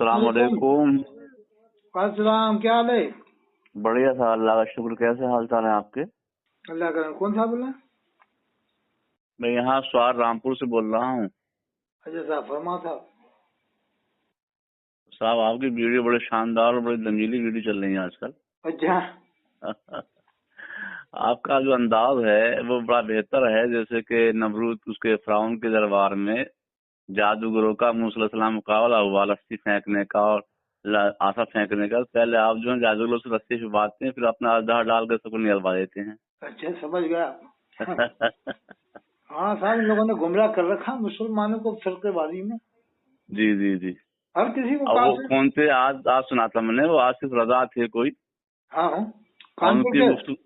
अस्सलाम वालेकुम। अस्सलाम, क्या हाल है? बढ़िया था, अल्लाह का शुक्र। कैसे हाल चाल है आपके? अल्लाह का। कौन सा बोला? मैं यहाँ स्वार रामपुर से बोल रहा हूँ। अच्छा साहब, फरमा था। साहब आपकी वीडियो बड़े शानदार और बड़ी रंगीली वीडियो चल रही है आजकल। अच्छा। आपका जो अंदाज है वो बड़ा बेहतर है। जैसे कि नमरूद उसके फिरौन के दरबार में जादूगरों का मूसा अलैहिस्सलाम मुकाबला हुआ, रस्सी फेंकने का और आसा फेंकने का। पहले आप जो है जादूगरों से रस्सी छुपाते हैं, फिर अपना आधार डाल कर सबको निकलवा देते हैं। अच्छा, समझ गया। हाँ साहब, इन लोगों ने गुमराह कर रखा मुसलमानों को फिरकेबाजी में। जी जी जी। हर किसी को अब वो काफिर। कौन थे? आज सुना था मैंने, वो आसिफ रजा थे कोई। हाँ और कानपुर उनकी के। गुफ्तगू।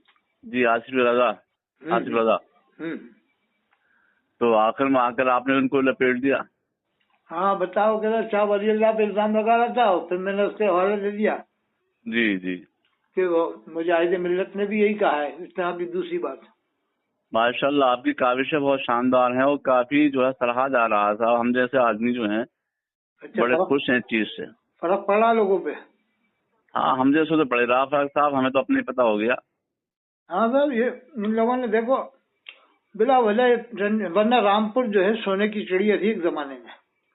जी आसिफ रजा। आसिफ हम्म। रजा। हम्म। तो आखिर में आकर आपने उनको लपेट दिया। हाँ बताओ, कह रहा शाह वली अल्लाह पे इल्जाम लगा रहा था, फिर मैंने उसके हवाले दे दिया जी जी। कि वो मुजाहिद मिल्लत ने भी यही कहा है। इस तरह की दूसरी बात। माशाल्लाह आपकी काविशें बहुत शानदार हैं और काफी जो है सराहा जा रहा था। हम जैसे आदमी जो हैं अच्छा, बड़े खुश हैं इस चीज से। फर्क पड़ा लोगों पे। हाँ हम जैसे तो पड़े रहा फारूक साहब, हमें तो अपने पता हो गया। हाँ साहब, ये इन लोगों ने देखो बिला वजह, वरना रामपुर जो है सोने की चिड़िया थी एक जमाने में।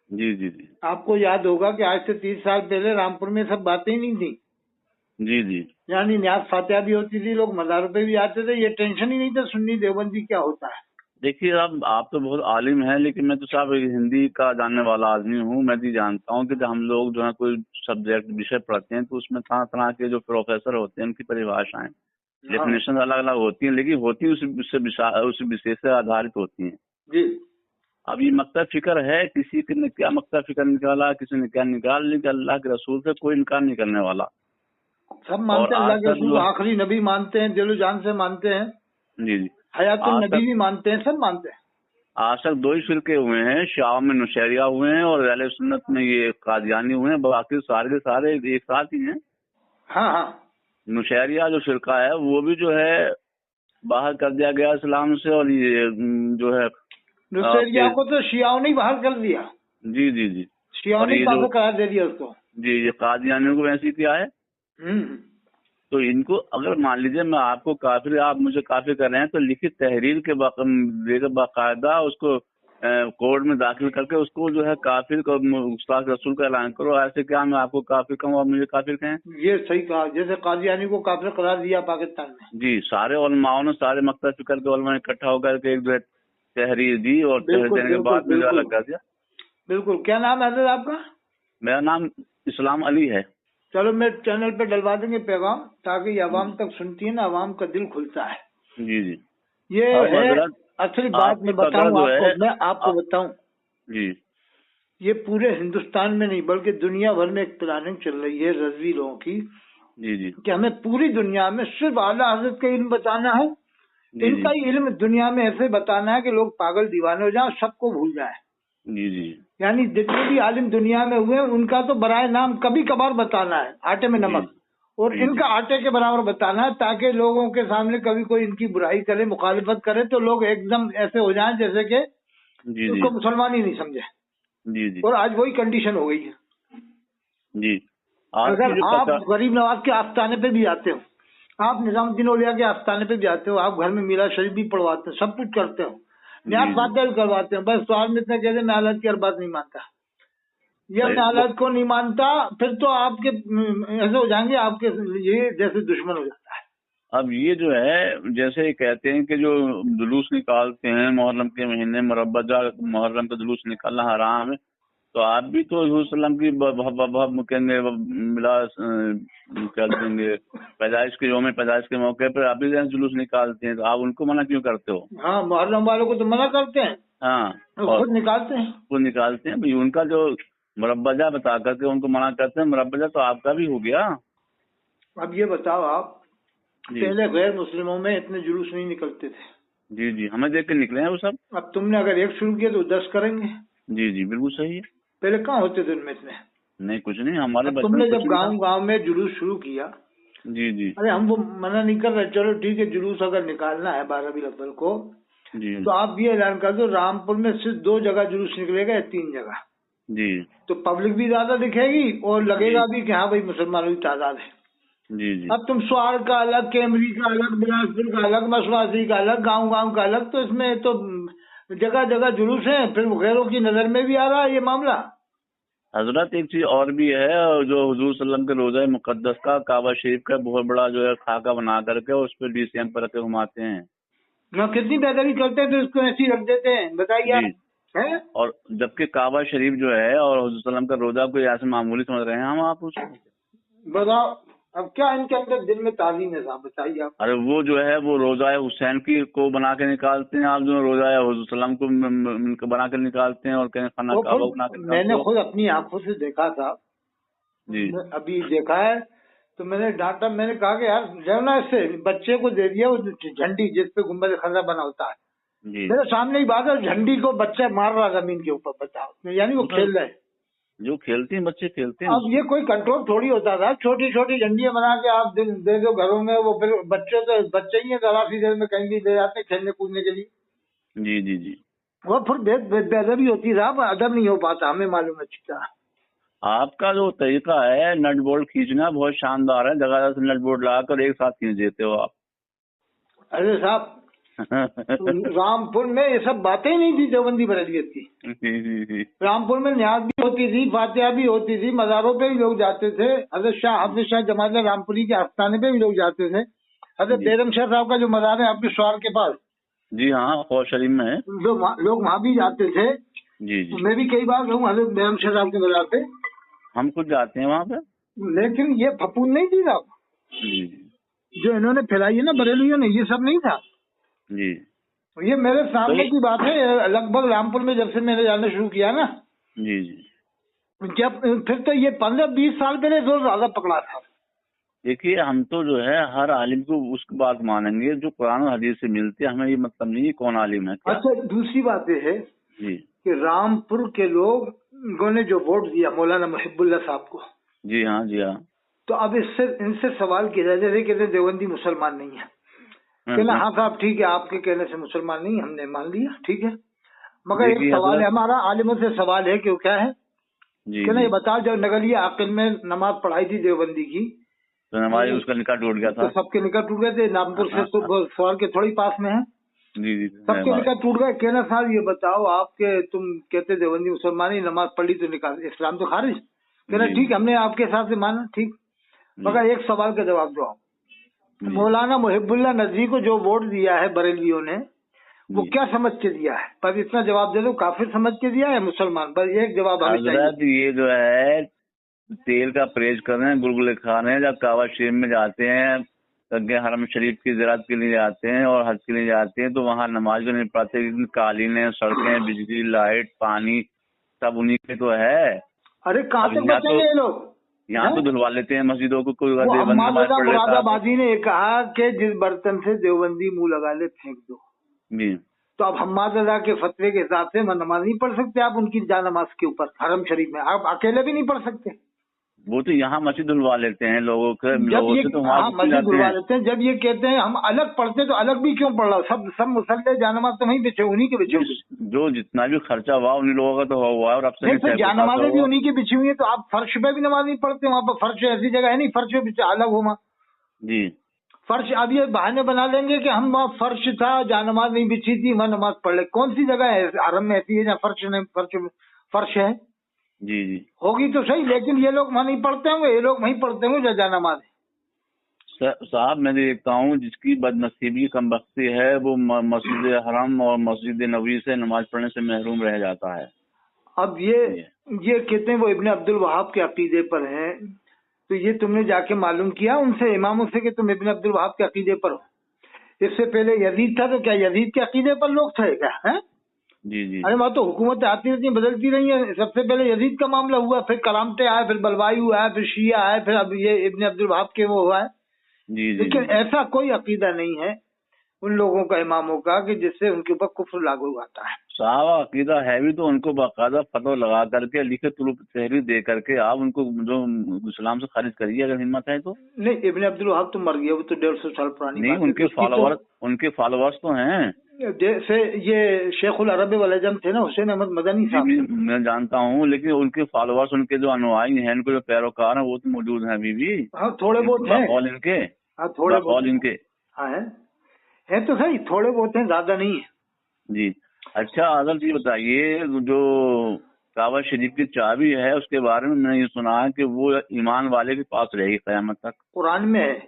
जी जी जी। आपको याद होगा कि आज से 30 साल पहले रामपुर में सब बातें ही नहीं थी। जी जी। यानी न्याज फातिहा भी होती थी, लोग मज़ारों पे भी आते थे, ये टेंशन ही नहीं था सुन्नी देवबंदी क्या होता है। देखिए अब आप तो बहुत आलिम हैं, लेकिन मैं तो साहब एक हिंदी का जानने वाला आदमी हूँ। मैं भी जानता हूँ कि जब हम लोग जो है कोई सब्जेक्ट विषय पढ़ते हैं तो उसमें तरह तरह के जो प्रोफेसर होते हैं उनकी परिभाषाएं हाँ डेफिनेशन अलग अलग होती हैं, लेकिन होती उस विषय से आधारित होती हैं। जी। अब ये मक्ता फिक्र है, किसी ने क्या मक्ता फिक्र निकाला, किसी ने क्या निकाल लिया, अल्लाह के रसूल से कोई इनकार नहीं करने वाला। सब और मानते हैं, आज अल्लाह के तक रसूल जो आखिरी नबी मानते हैं, दिलो जान से मानते हैं, जी जी हयातुल आज नबी तक भी मानते हैं, सब मानते हैं। आज तक दो ही फिरके हुए हैं, शिया में नुशैरिया हुए हैं और अहले सुन्नत में ये कादियानी हुए हैं। बाकी सारे के सारे एक साथ ही हैं। हाँ हाँ। नुशैरिया जो फिरका है वो भी जो है बाहर कर दिया गया इस्लाम से, और ये जो है नुसैरिया आपके को तो शियाओं ने ही बाहर कर दिया। जी जी जी। शियाओं और ने ही ये जो काफिर करार दे दिया उसको। जी ये कादियानियों को वैसे ही किया है। हम्म। तो इनको अगर मान लीजिए मैं आपको काफिर, आप मुझे काफिर कर रहे हैं, तो लिखित तहरीर के देकर बाकायदा उसको कोर्ट में दाखिल करके उसको जो है काफिर को उस्ताद रसूल का ऐलान करो। ऐसे क्या मैं आपको काफिर कहूँ और मुझे काफिर कहें? ये सही कहा, जैसे कादियानी को काफिर करार दिया पाकिस्तान में। जी सारे उलमाओं ने, सारे मकतद फिक्र के उलमा ने इकट्ठा होकर के एक जो है तहरीर दी और तहरीर बिल्कुल देने के बिल्कुल बाद में जो बिल्कुल अलग कर दिया। बिल्कुल। क्या नाम है हजरत आपका? मेरा नाम इस्लाम अली है। चलो मैं चैनल पे डलवा देंगे पैगाम, ताकि ये अवाम तक सुनती है ना, अवाम का दिल खुलता है। जी जी। ये अब है हजरत असली बात। आपकी मैं पकड़ बताऊं जो आपको, है मैं आपको बताऊं, जी ये पूरे हिंदुस्तान में नहीं बल्कि दुनिया भर में एक प्लानिंग चल रही है रजवी लोगों की जी जी कि हमें पूरी दुनिया में सिर्फ आला हजरत का इल्म बताना है। जी इनका जी इल्म दुनिया में ऐसे बताना है कि लोग पागल दीवाने हो जाएं, सबको भूल जाए। जी जी यानी जितने भी आलिम दुनिया में हुए उनका तो बराए नाम कभी कभार बताना है, आटे में जी नमक, और जी इनका आटे के बराबर बताना है, ताकि लोगों के सामने कभी कोई इनकी बुराई करे, मुखालिफत करे, तो लोग एकदम ऐसे हो जाएं जैसे कि जी जी उसको मुसलमान ही नहीं समझे। जी जी और आज वही कंडीशन हो गई है। जी। आपकी अगर जो आप पकड़ गरीब नवाज के आस्थाने पे भी आते हो, आप निजामुद्दीन औलिया के आस्थाने पे भी आते हो, आप घर में मीरा शरीफ भी पढ़वाते हो, सब कुछ करते हो, न्यास जी जी फातिहा भी करवाते हो, बस सवाल में इतना कहते मैं हालत की हर बात नहीं मानता। ये भाई अपने हालात को नहीं मानता, फिर तो आपके ऐसे हो जाएंगे, आपके ये जैसे दुश्मन हो जाता है। अब ये जो है जैसे कहते हैं कि जो जुलूस निकालते हैं मुहर्रम के महीने, मुरब्बजा मुहर्रम का जुलूस निकालना हराम है, तो आप भी तो हजूर सल्लम की कहेंगे मिला क्या देंगे पैदाइश के यौम पैदाइश के मौके पर आप भी जैसे जुलूस निकालते हैं, तो आप उनको मना क्यों करते हो? हाँ, मुहर्रम वालों को तो मना करते हैं, हाँ तो और खुद निकालते हैं। वो निकालते हैं भाई, उनका जो मुरब्बजा बता करके उनको मना करते हैं। मुरब्बजा तो आपका भी हो गया। अब ये बताओ आप, जी पहले गैर मुस्लिमों में इतने जुलूस नहीं निकलते थे। जी जी हमें देख के निकले हैं वो सब। अब तुमने अगर एक शुरू किया तो 10 करेंगे। जी जी बिल्कुल सही है। पहले कहाँ होते थे उनमें इतने? नहीं कुछ नहीं, हमारे अब बचपन में तुमने कुछ जब नहीं था। गांव गांव में जुलूस शुरू किया, जी जी अरे हम वो मना नहीं कर रहे, चलो ठीक है, जुलूस अगर निकालना है 12 अव्वल को, जी तो आप ये ऐलान कर दो रामपुर में सिर्फ 2 जगह जुलूस निकलेगा या 3 जगह। जी तो पब्लिक भी ज्यादा दिखेगी और लगेगा भी कि हाँ भाई मुसलमानों की तादाद है। जी जी अब तुम स्वार का अलग, कैमरी का अलग, बिलासपुर का अलग, मसवासी का अलग, गांव गांव का अलग, तो इसमें तो जगह जगह जुलूस है, फिर गैरों की नजर में भी आ रहा है ये मामला। हजरत एक चीज और भी है, और जो हुजूर सल्लल्लाहु अलैहि वसल्लम के रोजा मुकद्दस का काबा शरीफ का बहुत बड़ा जो है खाका बना करके उस पर डीसीएम पर रखे घुमाते हैं। ना कितनी बेदबी करते हैं तो इसको ऐसे ही रख देते हैं, बताइए जी, आप हैं। और जबकि काबा शरीफ जो है और हुजूर सल्लल्लाहु अलैहि वसल्लम का रोजा कोई ऐसे मामूली समझ रहे हैं हम आप उसको। बताओ अब क्या इनके अंदर दिल में ताज़ीम है साहब, बताइए आप। अरे वो जो है वो रोजा हुसैन की को बना के निकालते हैं, आप जो रोजा हुजूर सल्लल्लाहु अलैहि वसल्लम को बना के निकालते हैं और कहें खाना वो काबा खुद बना के निकालते मैंने हो। खुद अपनी आंखों से देखा था, जी अभी देखा है, तो मैंने डांटा, मैंने कहा कि यार जो ना इससे बच्चे को दे दिया वो झंडी जिस पे गुम्बद खजा बना होता है, जी मेरे सामने ही बात है, झंडी को बच्चा मार रहा जमीन के ऊपर, बताओ, यानी वो खेल रहे हैं। जो खेलते हैं बच्चे खेलते हैं अब ये कोई कंट्रोल थोड़ी होता था, छोटी छोटी झंडियां बना के आप दे दो घरों में, वो फिर बच्चे तो बच्चे ही है, तलाशी देर में कहीं भी ले जाते हैं खेलने कूदने के लिए। जी जी जी। वो फिर बेअदबी होती है साहब, अदब नहीं हो पाता, हमें मालूम है अच्छी तरह। आपका जो तरीका है नट बोल्ट खींचना बहुत शानदार है, जगह जगह से नट बोल्ट लगाकर एक साथ खींच देते हो आप। अरे साहब रामपुर में ये सब बातें ही नहीं थी देवबंदी बरेलियत की। जी जी जी रामपुर में न्याज भी होती थी, फातिहा भी होती थी, मज़ारों पे भी लोग जाते थे, हजरत शाह जमाल रामपुरी के आस्थाने पे भी लोग जाते थे, हजरत जी। बेरम शाह साहब का जो मज़ार है आपके स्वार के पास, जी हाँ फौज शरीफ में है। लोग वहाँ भी जाते थे। जी जी मैं भी कई बार गया हूँ हजरत बेरम शाह साहब के मज़ार पे, हम खुद जाते हैं वहाँ पे। लेकिन ये फपून नहीं थी साहब, जी जी जो इन्होंने फैलाई है ना बरेलियों ने, ये सब नहीं था। जी ये मेरे सामने तो की बात है, लगभग रामपुर में जब से मैंने जाना शुरू किया ना, जी जी जब फिर तो ये 15-20 साल पहले जो ज्यादा पकड़ा था। देखिए हम तो जो है हर आलिम को उसकी बात मानेंगे जो कुरान और हदीस से मिलती है, हमें ये मतलब नहीं है कौन आलिम है क्या। अच्छा दूसरी बात ये है जी कि रामपुर के लोगों ने जो वोट दिया मौलाना मुहिबुल्लाह साहब को, जी हाँ जी हाँ। तो अब इससे इनसे सवाल किया जाए, जैसे कहते हैं देवबंदी मुसलमान नहीं है, कहना हाँ साहब ठीक है आपके कहने से मुसलमान नहीं, हमने मान लिया ठीक है, मगर एक देखिए सवाल है, हजरत हमारा आलिमों से सवाल है कि क्या है जी कि ना, जी ये बताओ जब नगलिया आकिल में नमाज पढ़ाई थी देवबंदी की, तो हमारे उसका निकाह टूट गया तो था। सबके निकट टूट गए थे, नामपुर से तो सवाल के थोड़ी पास में है, जी जी सबके निकट टूट गए। कहना साहब ये बताओ आपके तुम कहते देवबंदी मुसलमान ही, नमाज पढ़ी तो निकाल इस्लाम तो खारिज, कहना जी ठीक हमने आपके हिसाब से माना ठीक, मगर एक सवाल का जवाब दो, मौलाना मुहिबुल्लाह नजवी को जो वोट दिया है बरेलियों ने, वो क्या समझ के दिया है, पर इतना जवाब दे दो, काफिर समझ के दिया है मुसलमान, बस एक जवाब हमें चाहिए। हजरत ये जो है तेल का परहेज कर रहे हैं, गुलगुले खा रहे हैं, जब काबा शरीफ में जाते हैं, गंगे हरम शरीफ की ज़ियारत के लिए जाते हैं और हज के लिए जाते हैं, तो वहाँ नमाज भी नहीं पढ़ते, कालीनें, सड़कें, बिजली, लाइट, पानी सब उन्हीं के तो है। अरे कहाँ अब तक बचेंगे ये लोग, यहाँ तो धुलवा लेते हैं मस्जिदों को, कोई वो देवबंदी नमाज अम्माज़ादा पढ़ लेता है। मुरादाबादी ने कहा कि जिस बर्तन से देवबंदी मुंह लगा ले फेंक दो, जी तो अब हम्माज़ादा के फतवे के हिसाब से नमाज नहीं पढ़ सकते आप उनकी जा नमाज के ऊपर हरम शरीफ में, आप अकेले भी नहीं पढ़ सकते। वो तो यहाँ मस्जिद धुलवा लेते हैं लोगों के, जब लोगों ये से तो वहाँ मस्जिद धुलवा लेते हैं, जब ये कहते हैं हम अलग पढ़ते तो अलग भी क्यों पढ़ रहा हूँ, सब मुसल्ले जानमाज तो वहीं बिछे, उन्हीं के बिछे हुए, जो जितना भी खर्चा हुआ उन्हीं लोगों का तो हुआ है, और अब से नहीं जानमाजें भी उन्हीं की बिछी हुई है, तो आप फर्श पे भी नमाज नहीं पढ़ते, वहाँ पर फर्श ऐसी जगह है नहीं फर्श पे बिछा अलग हो, जी फर्श। अब ये बहाने बना लेंगे कि हम वहाँ फर्श था जहाँ नमाज नहीं बिछी थी वहाँ नमाज पढ़ ले, कौन सी जगह है हरम में ऐसी है जहाँ फर्श नहीं, फर्श है, जी जी होगी तो सही, लेकिन ये लोग वहाँ नहीं पढ़ते होंगे, ये लोग वहीं पढ़ते होंगे जहाँ नमाज है। साहब मैं देखता हूँ जिसकी बदनसीबी कमबख्ती है वो मस्जिद हरम और मस्जिद नबवी से नमाज पढ़ने से महरूम रह जाता है। अब ये कहते हैं वो इब्ने अब्दुल वहाब के अकीदे पर हैं, तो ये तुमने जाके मालूम किया उनसे इमामों से कि तुम इब्ने अब्दुल वहाब के अकीदे पर हो? इससे पहले यजीद था, तो क्या यजीद के अकीदे पर लोग थे क्या है? जी जी अरे वहाँ तो हुकूमतें आती रहती बदलती रही है, सबसे पहले यजीद का मामला हुआ, फिर करामते आए, फिर बलवाई हुआ है, फिर शिया आए, फिर अब ये इब्ने अब्दुल वहाब के वो हुआ है। जी जी लेकिन ऐसा कोई अकीदा नहीं है उन लोगों का इमामों का कि जिससे उनके ऊपर कुफ्र लागू आता है। صاحب عقیدہ ہے بھی تو ان کو باقاعدہ فتویٰ لگا کر کے لکھے طلوع تحریر دے کر کے آپ ان کو جو اسلام سے خارج کریے اگر ہمت ہے تو. نہیں ابن عبد الوہاب تو مر گیا, وہ تو 150 سال پرانی نہیں, ان کے فالوورز تو ہیں. جیسے یہ شیخ العرب والعجم تھے نا حسین احمد مدنی صاحب, میں جانتا ہوں, لیکن ان کے فالوورز, ان کے جو انوائی ہیں, ان کے جو پیروکار ہیں وہ تو موجود ہیں ابھی بھی. ہاں تھوڑے بہت ہیں ان کے, ہاں تھوڑے بہت ان کے ہیں تو صحیح, تھوڑے بہت ہیں, زیادہ نہیں ہے. جی اچھا حضرت جی بتائیے, جو کعبہ شریف کی چابی ہے اس کے بارے میں نے یہ سنا ہے کہ وہ ایمان والے کے پاس رہے گی قیامت تک. قرآن میں ہے.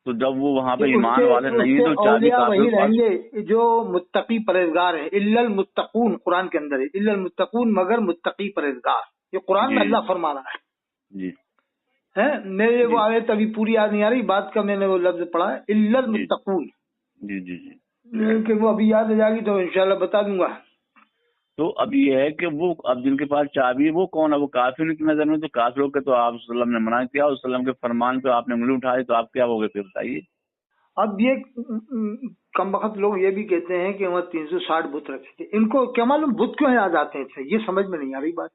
تو جب وہ وہاں پہ ایمان والے نہیں تو چابی وہی رہیں گے جو متقی پرہیزگار ہیں. الا المتقون قرآن کے اندر ہے, الا المتقون مگر متقی پرہیزگار, یہ قرآن میں اللہ فرما رہا ہے. جی میرے وہ آیت ابھی پوری یاد نہیں آ رہی, بات کا میں نے وہ لفظ پڑھا ہے الا المتقون. جی جی جی کہ وہ ابھی یاد آ جائے گی تو انشاءاللہ بتا دوں گا. تو اب یہ ہے کہ وہ اب جن کے پاس چابی ہے وہ کون ہے؟ وہ کافر کی نظر میں تو کافروں کے تو آپ صلی اللہ علیہ وسلم نے منع کیا, اس وسلم کے فرمان پہ آپ نے انگلی اٹھائی, تو آپ کیا ہوگے پھر بتائیے. اب یہ کم وقت لوگ یہ بھی کہتے ہیں کہ وہاں 360 بت رکھے تھے. ان کو کیا معلوم بت کیوں یاد آتے ہیں, یہ سمجھ میں نہیں آ رہی بات.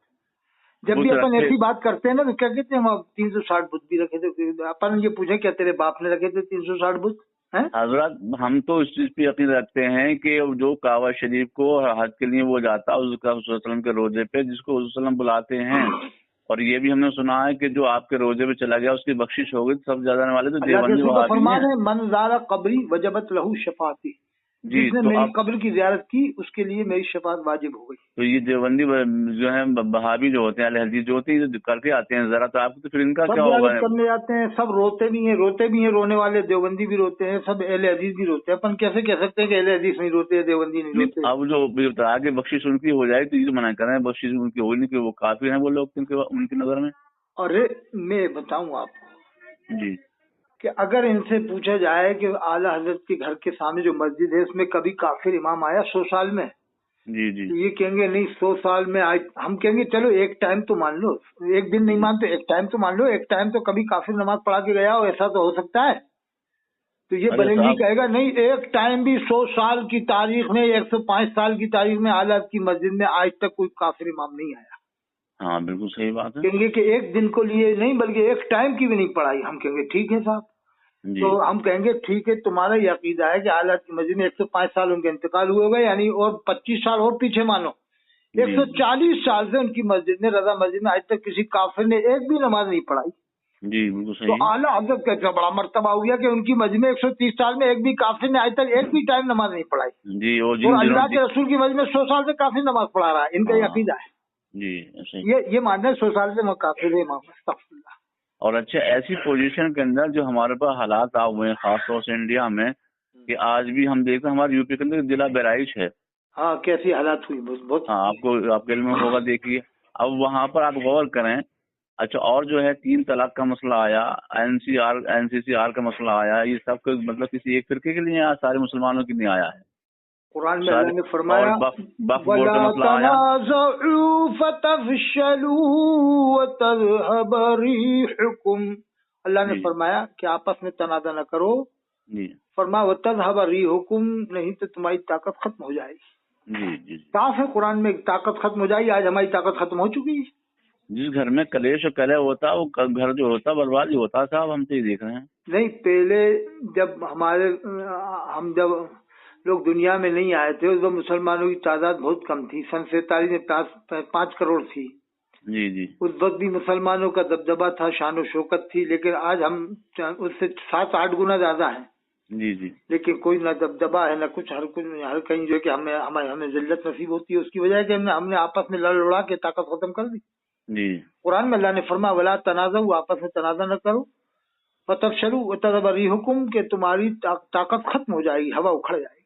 جب بھی اپن ایسی بات کرتے ہیں نا تو کیا کہتے ہیں وہاں 360 بت بھی رکھے تھے. اپن یہ پوچھیں کیا تیرے باپ نے رکھے تھے 360 بت؟ حضرت ہم تو اس چیز پہ یقین رکھتے ہیں کہ جو کعبہ شریف کو حج کے لیے وہ جاتا اس کا حضور صلی اللہ علیہ وسلم کے روزے پہ, جس کو حضور صلی اللہ علیہ وسلم بلاتے ہیں, اور یہ بھی ہم نے سنا ہے کہ جو آپ کے روزے پہ چلا گیا اس کی بخشش ہوگی. سب زیادہ والے تو دیوبندی فرمان ہے من زار قبری وجبت لہو شفاعتی, جس نے میری قبر کی زیارت کی اس کے لیے میری شفاعت واجب ہو گئی. تو یہ دیوبندی جو ہے بہابی جو ہوتے ہیں, اہل حدیث جو ہوتے ہیں, جو کر کے آتے ہیں ذرا, تو آپ کو تو پھر ان کا کیا ہوگا؟ کرنے جاتے ہیں سب روتے بھی ہیں, رونے والے دیوبندی بھی روتے ہیں, سب اہل حدیث بھی روتے ہیں. اپن کیسے کہہ سکتے ہیں کہ اہل حدیث نہیں روتے, دیوبندی نہیں روتے؟ اب جو آگے بخشش ان کی ہو جائے تو یہ منع کر رہے ہیں بخشش ان کی ہوئی نہیں کہ وہ کافر ہیں وہ لوگ ان کی نظر میں. اور میں بتاؤں آپ کو جی کہ اگر ان سے پوچھا جائے کہ اعلیٰ حضرت کے گھر کے سامنے جو مسجد ہے اس میں کبھی کافر امام آیا 100 سال میں؟ جی جی یہ کہیں گے نہیں 100 سال میں آئے. ہم کہیں گے چلو ایک ٹائم تو مان لو, ایک دن نہیں مانتے, ایک ٹائم تو مان لو, ایک ٹائم تو کبھی کافر نماز پڑھا کے گیا ہو, ایسا تو ہو سکتا ہے. تو یہ بریلوی کہے گا نہیں ایک ٹائم بھی 100 سال کی تاریخ میں 105 سال کی تاریخ میں اعلیٰ کی مسجد میں آج تک کوئی کافر امام نہیں آیا. ہاں بالکل صحیح بات ہے. کہیں گے کہ ایک دن کو لیے نہیں بلکہ ایک ٹائم کی بھی نہیں پڑھائی. ہم کہیں گے ٹھیک ہے صاحب. تو ہم کہیں گے ٹھیک ہے, تمہارا یہ عقیدہ ہے کہ اعلیٰ کی مسجد میں 105 سال ان کے انتقال ہوئے ہوگا, یعنی اور 25 سال اور پیچھے مانو 140 سال سے ان کی مسجد میں, رضا مسجد میں آج تک کسی کافر نے ایک بھی نماز نہیں پڑھائی. جی بالکل صحیح. تو اعلیٰ حضرت کا اتنا بڑا مرتبہ ہو گیا کہ ان کی مسجد میں 130 سال میں ایک بھی کافر نے آج تک ایک بھی ٹائم نماز نہیں پڑھائی. جی اور اللہ کے رسول کی مسجد میں 100 سال سے کافر نماز پڑھا رہا ہے. ان کا یہ عقیدہ ہے. جی یہ ماننا ہے 100 سال سے وہ کافر ہے امام. استغفر اللہ. اور اچھا ایسی پوزیشن کے اندر جو ہمارے پاس حالات آ ہوئے ہیں خاص طور سے انڈیا میں, کہ آج بھی ہم دیکھتے ہیں ہمارے یو پی کے اندر ضلع بہرائچ ہے. ہاں کیسی حالات ہوئی بہت. ہاں آپ کے علم میں ہوگا, دیکھیے اب وہاں پر آپ غور کریں. اچھا اور جو ہے 3 طلاق کا مسئلہ آیا, NCCR کا مسئلہ آیا, یہ سب کو مطلب کسی ایک فرقے کے لیے آیا, سارے مسلمانوں کے لیے آیا ہے. قرآن میں اللہ نے فرمایا وَلَا تَنَازَعُوا فَتَفْشَلُوا وَتَذْهَبَ رِيحُكُمْ. اللہ نے فرمایا کہ آپس میں تنازع نہ کرو. فرمایا وَتَذْهَبَ رِيحُكُمْ, نہیں تو تمہاری طاقت ختم ہو جائے گی. جی صاف ہے قرآن میں طاقت ختم ہو جائے گی. آج ہماری طاقت ختم ہو چکی ہے. جس گھر میں کلیش اور کلہ ہوتا وہ گھر جو ہوتا برباد ہی ہوتا. صاحب ہم تو یہ دیکھ رہے ہیں. نہیں پہلے جب ہم جب لوگ دنیا میں نہیں آئے تھے اس وقت مسلمانوں کی تعداد بہت کم تھی. سن 47 میں 5 کروڑ تھی. جی جی اس وقت بھی مسلمانوں کا دبدبہ تھا, شان و شوکت تھی, لیکن آج ہم اس سے 7-8 گنا زیادہ ہیں. جی جی لیکن کوئی نہ دبدبہ ہے نہ کچھ. ہر کہیں جو کہ ہمیں ذلت نصیب ہوتی ہے اس کی وجہ ہے کہ ہم نے آپس میں لڑ لڑا کے طاقت ختم کر دی. جی قرآن میں اللہ نے فرمایا ولا تنازعوا, آپس میں تنازع نہ کرو. فتفشلوا وتذهب ريحكم, کہ تمہاری طاقت ختم ہو جائے گی, ہوا اکھڑ جائے گی.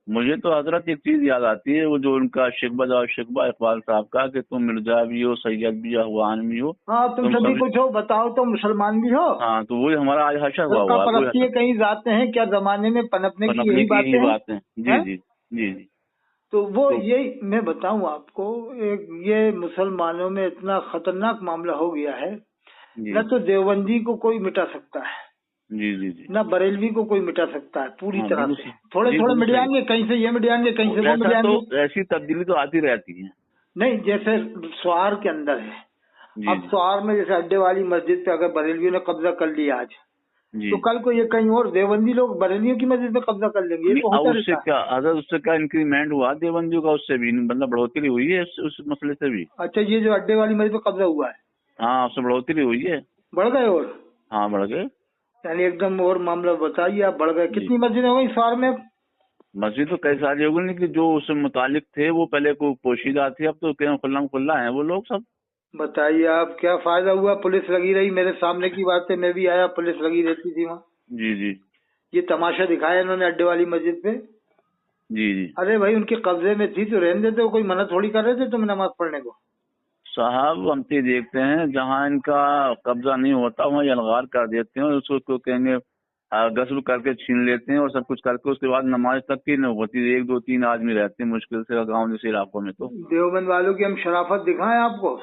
مجھے تو حضرت ایک چیز یاد آتی ہے, وہ جو ان کا شکبہ اقبال صاحب کا, کہ تم مرزا بھی ہو, سید بھی, اخوان بھی ہو. ہاں تم سبھی کچھ ہو, بتاؤ تو مسلمان بھی ہو. ہاں تو وہی ہمارا آج حشر ہوا ہوا پرستی کہیں ذاتیں ہیں کیا زمانے میں پنپنے کی یہی باتیں. جی جی جی جی. تو وہ یہی میں بتاؤں آپ کو, یہ مسلمانوں میں اتنا خطرناک معاملہ ہو گیا ہے, نہ تو دیوبندی کو کوئی مٹا سکتا ہے, जी जी जी। ना बरेलवी को कोई मिटा सकता है पूरी हाँ, तरह बिल्कुल से। थोड़े जी, थोड़े बिल्कुल मिटाएंगे, कहीं से ये मिटाएंगे, कहीं से वो ऐसा मिटाएंगे। तो ऐसी तब्दीली तो आती रहती है। नहीं, जैसे स्वार के अंदर है, जी अब जी स्वार में जैसे अड्डे वाली मस्जिद पे अगर बरेलवियों ने कब्जा कर लिया आज, जी। तो कल को ये कहीं और देवबंदी लोग बरेलियों की मस्जिद पे कब्जा कर लेंगे। ये नहीं, तो अब होता उससे रहता है। क्या अगर उससे क्या इंक्रीमेंट हुआ देवबंदियों का, उससे भी मतलब बढ़ोतरी हुई है उस मसले से भी। अच्छा, ये जो अड्डे वाली मस्जिद पे कब्जा हुआ है, हाँ, उससे बढ़ोतरी हुई है। बढ़ गए और हाँ, बढ़ गए। यानी एकदम और मामला बताइए आप, बढ़ गए। जी। कितनी मस्जिदें हो गई स्वार में? मस्जिद तो कई सारी होगी, लेकिन जो उससे मुतालिक थे वो पहले को पोशीदा थे, अब तो क्या खुल्ला खुल्ला है वो लोग सब। बताइए आप, क्या फायदा हुआ? पुलिस लगी रही, मेरे सामने की बात है, मैं भी आया, पुलिस लगी रहती थी वहाँ। जी जी ये तमाशा दिखाया इन्होंने अड्डे वाली मस्जिद पे। जी जी। अरे भाई, उनके कब्जे में थी तो रहने देते, वो कोई मना थोड़ी कर रहे थे तुम नमाज पढ़ने को। साहब हम तो देखते हैं जहाँ इनका कब्जा नहीं होता वहाँ अलगार कर देते हैं और उसको कहेंगे गस्ल करके छीन लेते हैं और सब कुछ करके उसके बाद नमाज तक की नहीं होती। 1 2 3 आदमी रहते हैं मुश्किल से गांव जैसे इलाकों में तो। देवबंद वालों की हम शराफत दिखाएं आपको।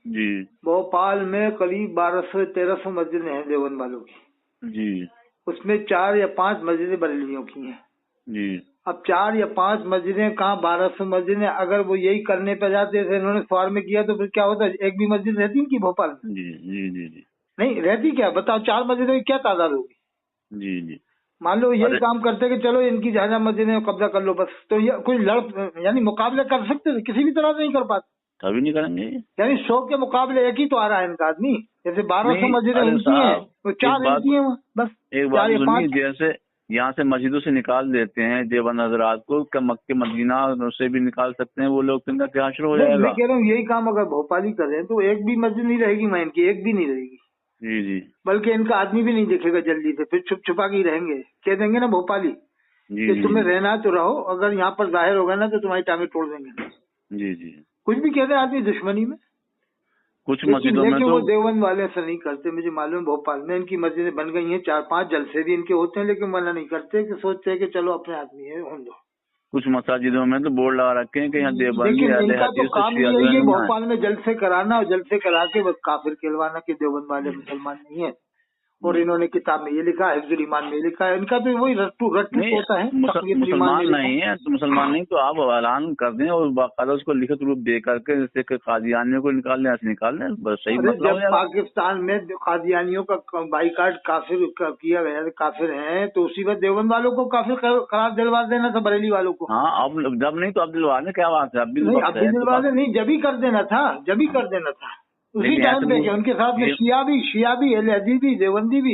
जी भोपाल में करीब 1200-1300 मस्जिदें हैं देवबंद वालों की। जी उसमें 4 या 5 मस्जिदें बरेलियों की हैं। जी। अब 4 या 5 मस्जिदें कहाँ, 1200 मस्जिदें। अगर वो यही करने पे जाते थे, इन्होंने स्वार में किया, तो फिर क्या होता? एक भी मस्जिद रहती इनकी भोपाल में? जी जी जी जी नहीं रहती। क्या बताओ, 4 मस्जिदों की क्या तादाद होगी? जी जी। मान लो यही अरे काम करते कि चलो इनकी जहाँ मस्जिदें कब्जा कर लो बस, तो ये कोई यानी मुकाबले कर सकते थे? किसी भी तरह से नहीं कर पाते। कभी नहीं करेंगे। यानी 100 के मुकाबले एक ही तो आ रहा है इनका आदमी। जैसे 1200 नहीं, मस्जिदें अरे उनकी हैं, साहब तो एक 4 बात इनकी हैं वहाँ, बस एक 4 बात या सुनिए, 5। जैसे यहाँ से मस्जिदों से निकाल देते हैं देवबंद हजरात को, मक्के मदीना से भी निकाल सकते हैं वो लोग, तो इनका क्या हश्र हो नहीं, मैं जाएगा। कह रहा हूँ यही काम अगर भोपाली करें तो एक भी मस्जिद नहीं रहेगी वहाँ इनकी, एक भी नहीं रहेगी। जी जी बल्कि इनका आदमी भी नहीं दिखेगा जल्दी से, फिर छुप छुपा के ही रहेंगे। कह देंगे ना भोपाली जी कि जी तुम्हें जी रहना है तो रहो, अगर यहाँ पर जाहिर होगा ना तो तुम्हारी टांगे तोड़ देंगे। जी जी। कुछ भी कहते हैं आदमी दुश्मनी में। कुछ लेकिन मस्जिदों में लेकिन तो वो देवबंद वाले ऐसा नहीं करते। मुझे मालूम है भोपाल में इनकी मस्जिदें बन गई हैं, 4-5 जलसे भी इनके होते हैं, लेकिन मना नहीं करते कि सोचते हैं कि चलो अपने आदमी है होने दो। कुछ मसाजिदों में तो बोर्ड लगा रखे हैं कि यहाँ देवबंदी लेकिन अहले इनका तो हदीस काम शिया ही जो यही है है नहीं आए। भोपाल में जलसे कराना, और जलसे करा के बस काफिर कहलवाना कि देवबंद वाले मुसलमान नहीं है। और इन्होंने किताब में ये लिखा है, हिफ्जुल ईमान में लिखा है। इनका तो वही रट्टू नहीं, होता है, तक़वियतुल ईमान में मुसलमान लिखा है। नहीं है तो मुसलमान नहीं तो आप ऐलान कर दें और बाकायदा उसको लिखित रूप दे करके, जैसे कि कादियानियों को निकाल लें, ऐसे निकाल लें, बस सही अरे मसला हो जब जाएगा। पाकिस्तान में कादियानियों का बाईकाट काफिर किया गया, काफिर हैं, तो उसी वक्त देवबंद वालों को काफिर करार दिलवा देना था, बरेली वालों को। हाँ, अब जब नहीं तो अब दिलवा दें, क्या बात है, अब भी नहीं, वक्त अब भी है तो दिलवा बात। दे, नहीं जब ही कर देना था, जब ही कर देना था उसी लेकिन टाइम ऐसे पे। उनके साथ में शिया भी, अहले हदीस भी, देवबंदी भी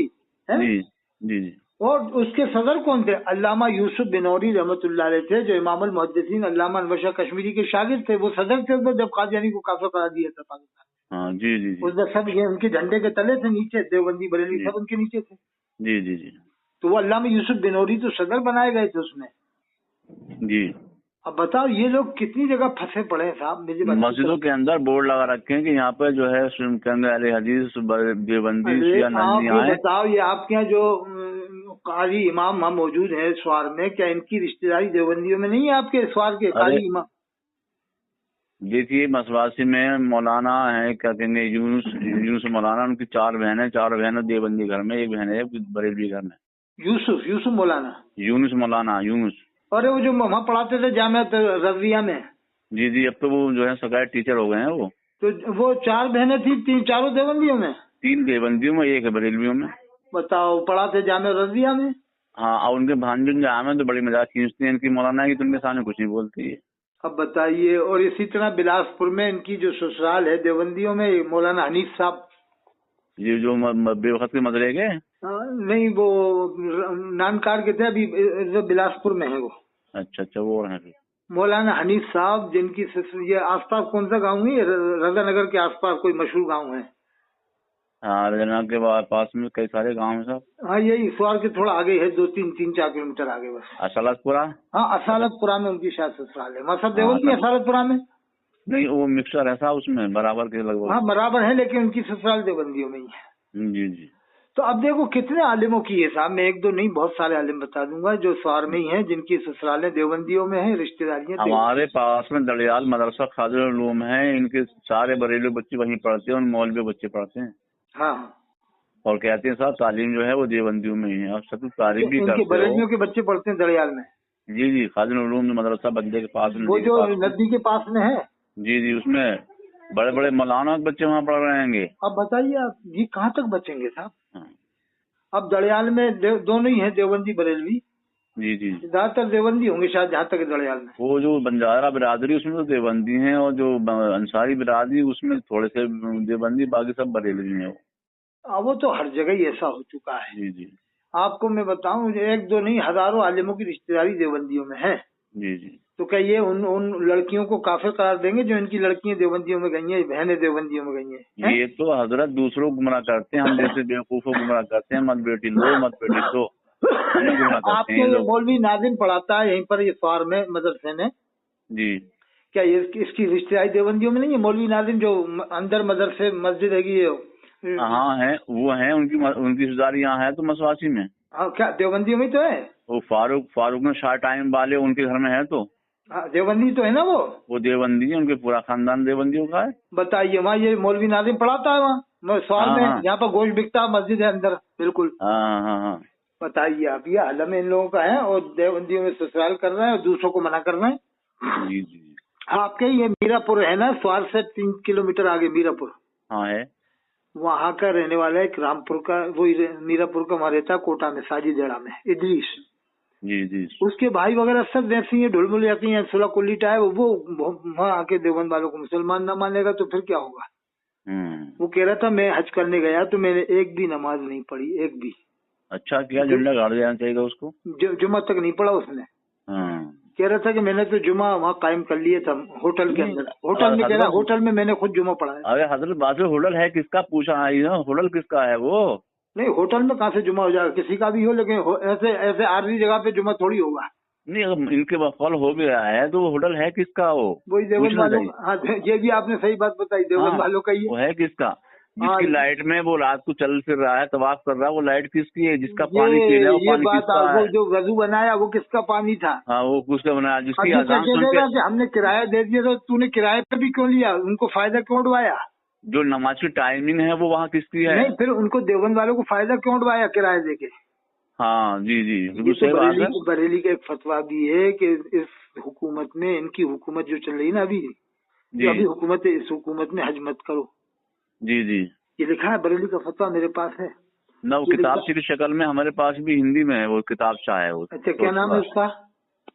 है। जी जी जी और उसके सदर कौन थे? अल्लामा यूसुफ बिनौरी रहमतुल्लाह अलैह थे, जो इमामुल मुहद्दिसीन अल्लामा अनवर शाह कश्मीरी के शागिर्द थे। वो सदर थे तो जब कादियानी को काफिर करार दिया था पाकिस्तान। हाँ जी जी जी उस वक्त सब ये उनके झंडे के तले थे, नीचे देवबंदी बरेली जी सब उनके नीचे थे। जी जी जी तो वो अल्लामा यूसुफ बिनौरी तो सदर बनाए गए थे उसमें। जी। अब बताओ ये लोग कितनी जगह फंसे पड़े हैं साहब। मुझे मस्जिदों के अंदर बोर्ड लगा रखे हैं कि यहाँ पर जो है के अंदर अहले हदीस देवबंदी अरे शिया आप नहीं ये आए। बताओ, ये आपके यहाँ जो कारी इमाम वहाँ मौजूद है स्वार में, क्या इनकी रिश्तेदारी देवबंदियों में नहीं है? आपके स्वार के अरे कारी इमाम? देखिए, मसवासी में मौलाना है, क्या कहेंगे, यूनुस मौलाना, उनकी 4 बहनें, 4 बहनें देवबंदी घर में, 1 बहन है बरेलवी घर में। यूसुफ मौलाना, यूनुस मौलाना, यूनुस। अरे वो जो वहाँ पढ़ाते थे जामिया रज़िया में। जी जी, अब तो वो जो है सरकारी टीचर हो गए हैं वो। तो वो 4 बहनें थी, चारों देवबंदियों में? 3 देवबंदियों में, 1 है बरेलवियों में। बताओ, पढ़ाते जामिया रज़िया में। हाँ, और उनके भांजे जो आम है तो बड़ी मजाक खींचती है इनकी मौलाना की, तो उनके सामने कुछ नहीं बोलती है। अब बताइए। और इसी तरह बिलासपुर में इनकी जो ससुराल है देवबंदियों में, मौलाना हनीफ साहब, ये जो बेवकत के मदरे के। नहीं वो नानकार के थे, अभी बिलासपुर में है वो। अच्छा अच्छा, वो है। मौलाना हनीफ साहब, जिनकी ये आसपास कौन सा गांव है? रजा नगर के आसपास कोई मशहूर गांव है। हाँ, रजना के पास में कई सारे गांव हैं सब। हाँ, यही स्वार के थोड़ा आगे है, 2-3-4 किलोमीटर आगे बस। असलतपुरा। हाँ, असालतपुरा में उनकी शायद ससुराल है। मतलब हाँ, देवबंदी असालतपुरा में नहीं, वो मिक्सर है साहब उसमें, बराबर के लगभग। हाँ बराबर है, लेकिन उनकी ससुराल देवबंदियों में ही है। जी जी। तो अब देखो कितने आलिमों की है साहब। मैं 1-2 नहीं, बहुत सारे आलिम बता दूंगा जो स्वार में ही हैं, जिनकी ससुरालें देवबंदियों में है, रिश्तेदारियां हमारे पास में दड़ियाल मदरसा खादिर उलूम है, इनके सारे बरेली बच्चे वहीं पढ़ते हैं और मौलवी बच्चे पढ़ते हैं। हाँ। और कहते हैं साहब तालीम जो है वो देवबंदियों में ही है, आप सब तारीफ भी इनके करते बरेलियों हो। के बच्चे पढ़ते हैं दड़ियाल में। जी जी, खादिम उलूम मदरसा बंदे के पास, वो नदी के जो पास में। नदी के पास में है। जी जी, उसमें बड़े बड़े मौलाना के बच्चे वहाँ पढ़ रहे हैं। अब बताइए आप जी कहाँ तक बचेंगे साहब। हाँ। अब दड़ियाल में दोनों ही है, देवबंदी बरेलवी। जी जी, ज्यादातर देवबंदी होंगे शायद जहाँ तक दड़ियाल में। वो जो बंजारा बिरादरी उसमें तो देवबंदी हैं, और जो अंसारी बिरादरी उसमें थोड़े से देवबंदी, बाकी सब बरेलवी हैं वो। वो तो हर जगह ही ऐसा हो चुका है। जी जी आपको मैं बताऊं, एक दो नहीं हजारों आलिमों की रिश्तेदारी देवबंदियों में है। जी जी। तो क्या ये उन लड़कियों को काफिर करार देंगे जो इनकी लड़कियां देवबंदियों में गई हैं, बहनें देवबंदियों में गई हैं? ये तो हजरत दूसरों को गुमराह करते हैं, हम जैसे बेवकूफों को गुमराह करते हैं, मत बेटी लो मत बेटी दो, हमें गुमराह करते हैं आपके ये ये लोग। मौलवी नाजिम पढ़ाता है यहीं पर ये स्वार में मदरसे में। जी क्या ये इसकी रिश्तेदारी देवबंदियों में नहीं है? मौलवी नाजिम जो अंदर मदरसे मस्जिद है ये। हाँ है, वो है, उनकी रिश्तेदारी यहाँ है तो मसवासी में। हाँ, क्या देवबंदियों में तो है? वो फारूक में शाह टाइम वाले उनके घर में है, तो हाँ, देवबंदी तो है ना वो देवबंदी है, उनके पूरा खानदान देवबंदियों का है। बताइए, वहाँ ये मौलवी नाजिम पढ़ाता है वहाँ स्वार हाँ में, हाँ यहाँ पर गोश्त बिकता है, मस्जिद है अंदर बिल्कुल। हाँ हाँ हाँ। बताइए आप, ये आलम इन लोगों का है और देवबंदियों में ससुराल कर रहे हैं और दूसरों को मना कर रहे हैं। जी जी आपके ये मीरापुर है ना, स्वार से 3 किलोमीटर आगे मीरापुर, हाँ है। वहाँ का रहने वाला है, एक रामपुर का, वो मीरापुर का वहाँ रहता है, कोटा में साजिदड़ा में, इदरीस। जी जी उसके भाई वगैरह सब वैसे ही ढुलमुल यकी हैं, सुलह कुल्ली टाइप। वो वहाँ आके देवबंद वालों को मुसलमान न मानेगा तो फिर क्या होगा। वो कह रहा था मैं हज करने गया तो मैंने एक भी नमाज नहीं पढ़ी, एक भी। अच्छा किया, झंडा गाड़ देना चाहिए उसको। जुमा तक नहीं पढ़ा उसने। हाँ। कह रहा था कि मैंने तो जुमा वहाँ कायम कर लिए था होटल के अंदर। होटल में, कह रहा होटल में मैंने खुद जुमा पढ़ा है। अरे हजरत बाजू होटल है किसका पूछा आई ना, होटल किसका है वो। नहीं, होटल में कहाँ से जुमा हो जाएगा, किसी का भी हो, लेकिन ऐसे ऐसे आरजी जगह पे जुमा थोड़ी होगा। नहीं, अगर इनके बकौल हो गया है तो वो होटल है किसका, वो वही देवबंद पूछना वालों। चाहिए। हाँ, ये भी आपने सही बात बताई, देवबंद हाँ, वालों का ही वो है। है किसका, जिसकी लाइट में वो रात को चल फिर रहा है, तवाफ कर रहा है, वो लाइट किसकी है, जिसका पानी पी रहा है वो ये पानी बात किसका आपको, है। जो वजू बनाया वो किसका पानी था? हाँ, वो किसका बनाया, जिसकी अब अजान सुन के। कि हमने किराया दे दिया तो तूने किराए पे भी क्यों लिया, उनको फायदा क्यों उड़वाया? जो नमाज की टाइमिंग है वो वहाँ किसकी है। नहीं, फिर उनको देवबंद वालों को फायदा क्यों उड़वाया किराया देके? हाँ जी जी, ये बिल्कुल तो सही बात है। बरेली का एक फतवा भी है कि इस हुकूमत में, इनकी हुकूमत जो चल रही है ना अभी, जो अभी जी हुकूमत है, इस हुकूमत में हज मत करो। जी जी। ये लिखा है, बरेली का फतवा मेरे पास है। ना वो किताब की शक्ल में हमारे पास भी हिंदी में है, वो किताब शाह है वो। अच्छा, क्या नाम है उसका?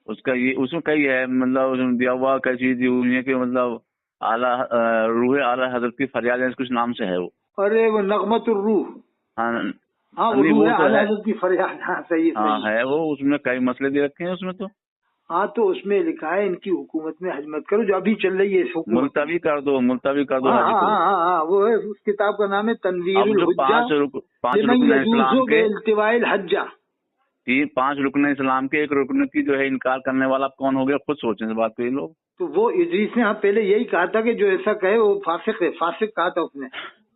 उसका ये उसमें कई है, मतलब उसमें दिया हुआ कई चीज दी हुई है कि मतलब रूह आला हजरत की फरियाद है, कुछ नाम से है वो। अरे वो नगमतुर रूह। हाँ हाँ, वो नहीं, रूह वो है तो आला है। हज़रत की फरियाद। हाँ, सही है, हाँ सही है। है वो, उसमें कई मसले दे रखे हैं उसमें तो। हाँ, तो उसमें लिखा है इनकी हुकूमत में हज मत करो, जो अभी चल रही है इस हुकूमत। मुलतवी कर दो हाँ हज हाँ को। हाँ हाँ, वो है, उस किताब का नाम है अब तनवीरुल जो हुज्जा पांच लिमन रुकन यजूज़ु इस्लाम के, बिल्तिवाइल हज्जा। 5 रुकन इस्लाम के एक रुकन की जो है इनकार करने वाला कौन हो गया, खुद सोचें इस बात को ये लोग। तो वो इदरीस ने पहले यही कहा था कि जो ऐसा कहे वो फासिक है, फासिक कहा था उसने।